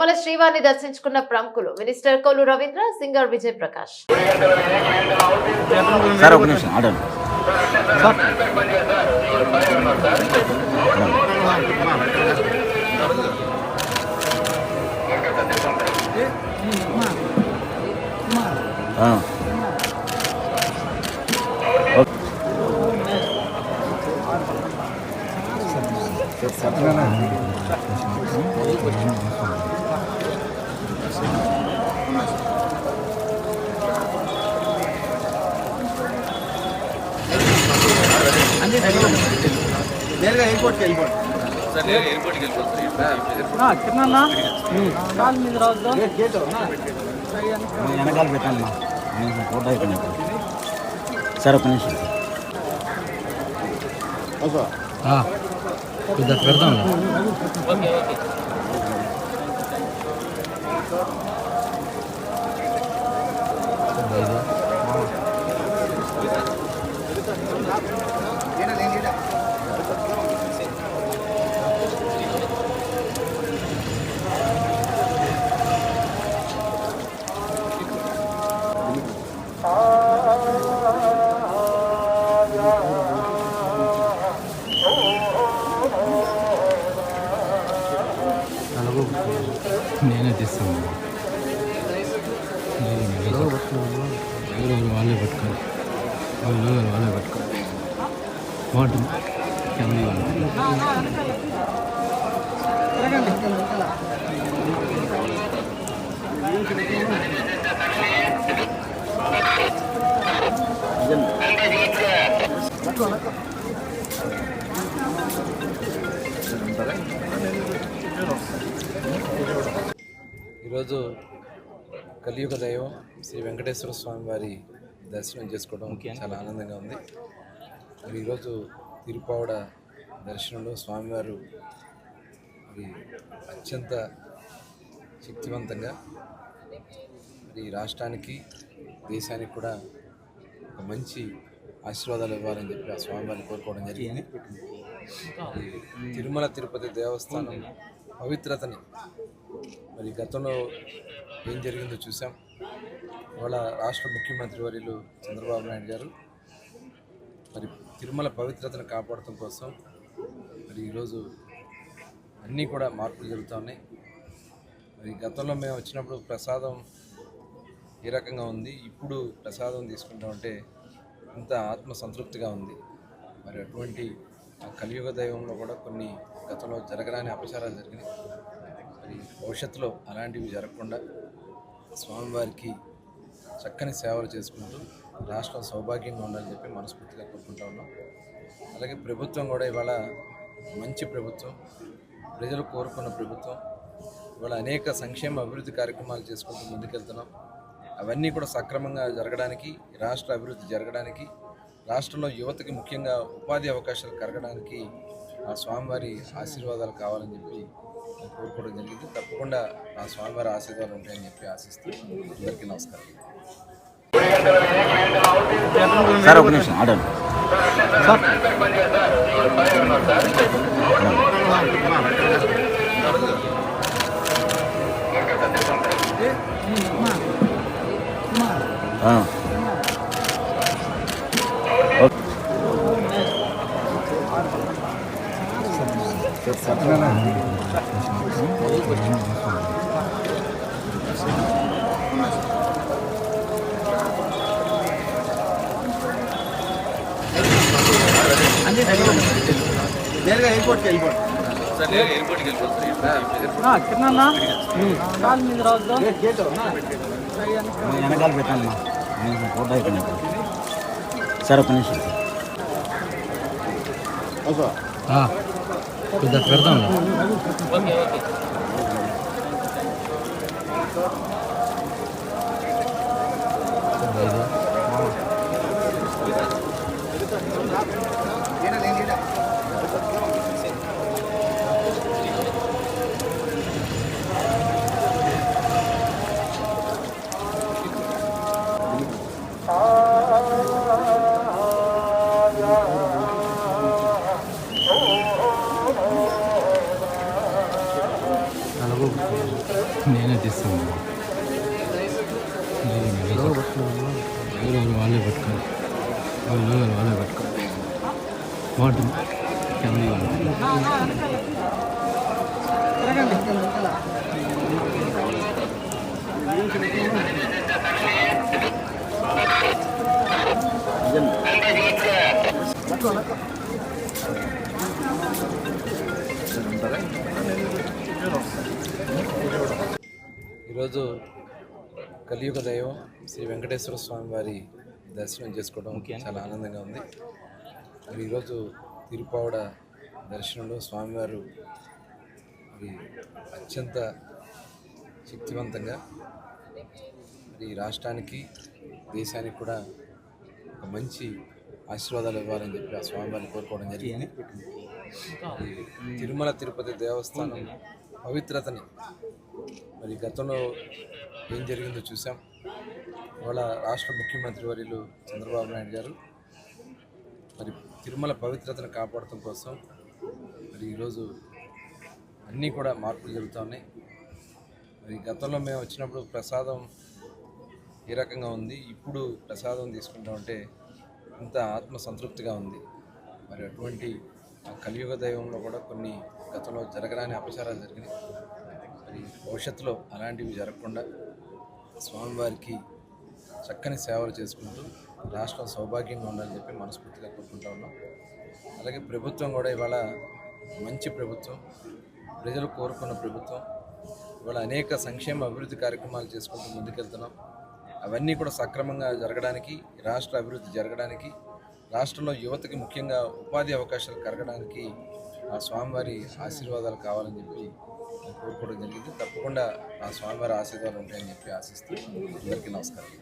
తిరుమల శ్రీవారిని దర్శించుకున్న ప్రముఖులు మినిస్టర్ కొల్లు రవీంద్ర, సింగర్ విజయ్ ప్రకాష్. నేరుగా ఎయిర్పోర్ట్కి వెళ్ళిపోండి సార్. ఎయిర్పోర్ట్కి వెనకాల పెట్టాను ఫోటో అయిపోయినా సార్. ఒక నిమిషం కొద్దిగా పెడతాం. నేనే తీస్తాను. వాళ్ళే పట్టుకోవాలి, వాళ్ళే పట్టుకోవాలి. వాటర్ ఫ్యామిలీ ఈరోజు కలియుగ దైవం శ్రీ వెంకటేశ్వర స్వామి వారి దర్శనం చేసుకోవడం చాలా ఆనందంగా ఉంది. మరి ఈరోజు తిరుపావడ దర్శనంలో స్వామివారు మరి అత్యంత శక్తివంతంగా మరి రాష్ట్రానికి, దేశానికి కూడా ఒక మంచి ఆశీర్వాదాలు ఇవ్వాలని చెప్పి ఆ స్వామివారిని కోరుకోవడం జరిగింది. తిరుమల తిరుపతి దేవస్థానం పవిత్రతని మరి గతంలో ఏం జరిగిందో చూసాం. ఇవాళ రాష్ట్ర ముఖ్యమంత్రి వర్యులు చంద్రబాబు నాయుడు గారు మరి తిరుమల పవిత్రతను కాపాడటం కోసం మరి ఈరోజు అన్నీ కూడా మార్పులు జరుగుతూ ఉన్నాయి. మరి గతంలో మేము వచ్చినప్పుడు ప్రసాదం ఏ రకంగా ఉంది, ఇప్పుడు ప్రసాదం తీసుకుంటామంటే ఇంత ఆత్మ సంతృప్తిగా ఉంది. మరి అటువంటి కలియుగ దైవంలో కూడా కొన్ని గతంలో జరగరాని అపచారాలు జరిగినాయి. మరి భవిష్యత్తులో అలాంటివి జరగకుండా స్వామివారికి చక్కని సేవలు చేసుకుంటూ రాష్ట్రం సౌభాగ్యంగా ఉండాలని చెప్పి మనస్ఫూర్తిగా కోరుకుంటా ఉన్నాం. అలాగే ప్రభుత్వం కూడా ఇవాళ మంచి ప్రభుత్వం, ప్రజలు కోరుకున్న ప్రభుత్వం. ఇవాళ అనేక సంక్షేమ అభివృద్ధి కార్యక్రమాలు చేసుకుంటూ ముందుకెళ్తున్నాం. అవన్నీ కూడా సక్రమంగా జరగడానికి, రాష్ట్ర అభివృద్ధి జరగడానికి, రాష్ట్రంలో యువతకి ముఖ్యంగా ఉపాధి అవకాశాలు కలగడానికి ఆ స్వామివారి ఆశీర్వాదాలు కావాలని చెప్పి కోరుకోవడం జరిగింది. తప్పకుండా ఆ స్వామివారి ఆశీర్వాదాలు ఉంటాయని చెప్పి ఆశిస్తూ అందరికీ నమస్కారం. సార్ ఒక నిమిషం ఆర్డర్ నేరుగా ఎయిర్పోర్ట్కి వెళ్ళిపోండి సార్. ఎయిర్పోర్ట్కి వెనకాల పెట్టాను ఫోటో అయిపోయినా సార్. ఒక నిమిషం కొద్దిగా పెడతాం. అలాగే తీస్తాం వాళ్ళే పట్టుకోవాలి వాళ్ళే పట్టుకోవాలి బాగుంటుంది ఈరోజు కలియుగ దైవం శ్రీ వెంకటేశ్వర స్వామి వారి దర్శనం చేసుకోవడం చాలా ఆనందంగా ఉంది. మరి ఈరోజు తిరుపావడ దర్శనంలో స్వామివారు మరి అత్యంత శక్తివంతంగా మరి రాష్ట్రానికి దేశానికి కూడా ఒక మంచి ఆశీర్వాదాలు ఇవ్వాలని చెప్పి ఆ స్వామివారిని కోరుకోవడం జరిగింది. తిరుమల తిరుపతి దేవస్థానం పవిత్రతని మరి గతంలో ఏం జరిగిందో చూసాం. ఇవాళ రాష్ట్ర ముఖ్యమంత్రి వర్యులు చంద్రబాబు నాయుడు గారు మరి తిరుమల పవిత్రతను కాపాడటం కోసం మరి ఈరోజు అన్నీ కూడా మార్పులు జరుగుతూ ఉన్నాయి. మరి గతంలో మేము వచ్చినప్పుడు ప్రసాదం ఏ రకంగా ఉంది, ఇప్పుడు ప్రసాదం తీసుకుంటామంటే ఇంత ఆత్మసంతృప్తిగా ఉంది. మరి అటువంటి కలియుగ దైవంలో కూడా కొన్ని గతంలో జరగరాని అపచారాలు జరిగినాయి. మరి భవిష్యత్తులో అలాంటివి జరగకుండా స్వామివారికి చక్కని సేవలు చేసుకుంటూ రాష్ట్రం సౌభాగ్యంగా ఉండాలని చెప్పి మనస్ఫూర్తిగా కోరుకుంటా ఉన్నాం. అలాగే ప్రభుత్వం కూడా ఇవాళ మంచి ప్రభుత్వం, ప్రజలు కోరుకున్న ప్రభుత్వం. ఇవాళ అనేక సంక్షేమ అభివృద్ధి కార్యక్రమాలు చేసుకుంటూ ముందుకెళ్తున్నాం. అవన్నీ కూడా సక్రమంగా జరగడానికి, రాష్ట్ర అభివృద్ధి జరగడానికి, రాష్ట్రంలో యువతకి ముఖ్యంగా ఉపాధి అవకాశాలు కలగడానికి ఆ స్వామివారి ఆశీర్వాదాలు కావాలని చెప్పి కోరుకోవడం జరిగింది. తప్పకుండా ఆ స్వామివారి ఆశీర్వాదాలు ఉంటాయని చెప్పి ఆశిస్తూ అందరికీ నమస్కారం.